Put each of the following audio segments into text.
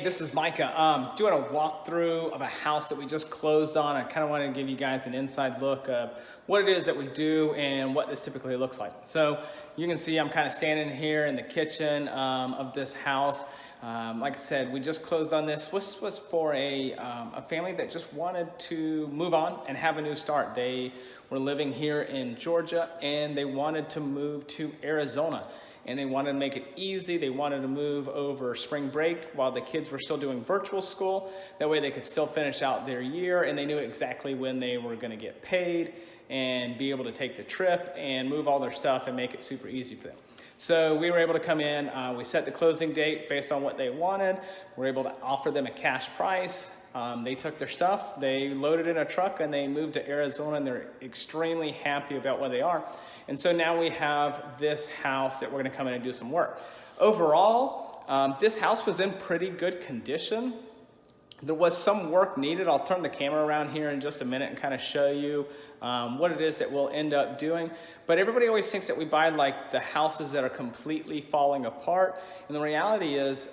This is Micah. Doing a walkthrough of a house that we just closed on. I kind of wanted to give you guys an inside look of what it is that we do and what this typically looks like. So you can see I'm kind of standing here in the kitchen of this house. Like I said, we just closed on this. This was for a family that just wanted to move on and have a new start. They were living here in Georgia and they wanted to move to Arizona. And they wanted to make it easy. They wanted to move over spring break while the kids were still doing virtual school. That way they could still finish out their year, and they knew exactly when they were gonna get paid and be able to take the trip and move all their stuff and make it super easy for them. So we were able to come in, we set the closing date based on what they wanted. We were able to offer them a cash price. They took their stuff, they loaded in a truck, and they moved to Arizona, and they're extremely happy about where they are. And so now we have this house that we're gonna come in and do some work. Overall, this house was in pretty good condition. There was some work needed. I'll turn the camera around here in just a minute and kind of show you what it is that we'll end up doing. But everybody always thinks that we buy like the houses that are completely falling apart. And the reality is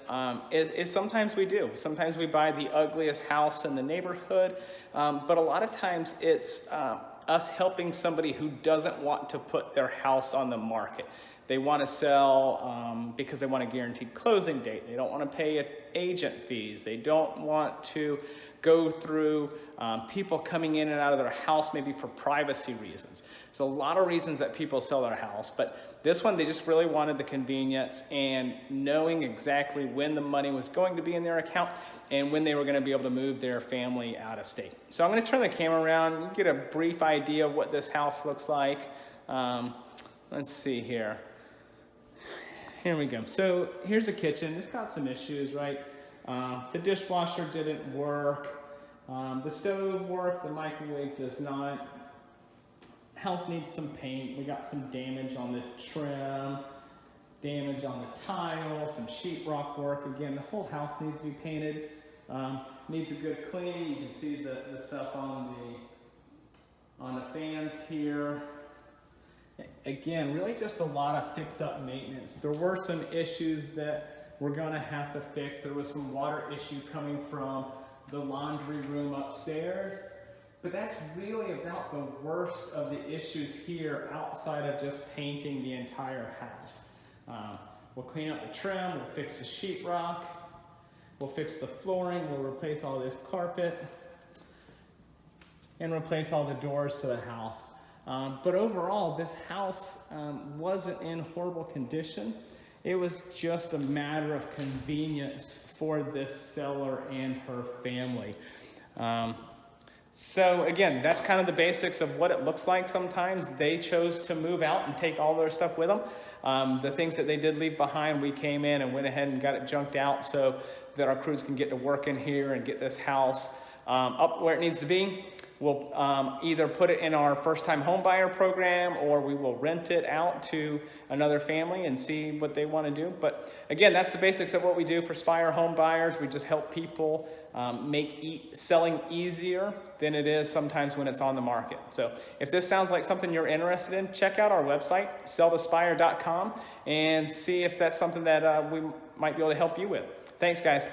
sometimes we do. Sometimes we buy the ugliest house in the neighborhood. But a lot of times it's us helping somebody who doesn't want to put their house on the market. They want to sell because they want a guaranteed closing date. They don't want to pay agent fees. They don't want to go through people coming in and out of their house maybe for privacy reasons. There's a lot of reasons that people sell their house, but this one, they just really wanted the convenience and knowing exactly when the money was going to be in their account and when they were going to be able to move their family out of state. So I'm going to turn the camera around and get a brief idea of what this house looks like. Let's see here. Here we go. So here's the kitchen. It's got some issues, right? The dishwasher didn't work. The stove works, the microwave does not. House needs some paint. We got some damage on the trim, damage on the tile, some sheetrock work. Again, the whole house needs to be painted. Needs a good clean. You can see the stuff on the fans here. Again, really just a lot of fix-up maintenance. There were some issues that we're gonna have to fix. There was some water issue coming from the laundry room upstairs, but that's really about the worst of the issues here outside of just painting the entire house. We'll clean up the trim, we'll fix the sheetrock, we'll fix the flooring, we'll replace all this carpet, and replace all the doors to the house. But overall, this house wasn't in horrible condition. It was just a matter of convenience for this seller and her family. So again, that's kind of the basics of what it looks like sometimes. They chose to move out and take all their stuff with them. The things that they did leave behind, we came in and went ahead and got it junked out so that our crews can get to work in here and get this house up where it needs to be. We'll either put it in our first-time home buyer program or we will rent it out to another family and see what they want to do. But again, that's the basics of what we do for Spire Home Buyers. We just help people make selling easier than it is sometimes when it's on the market. So if this sounds like something you're interested in, check out our website, selltospire.com, and see if that's something that we might be able to help you with. Thanks, guys.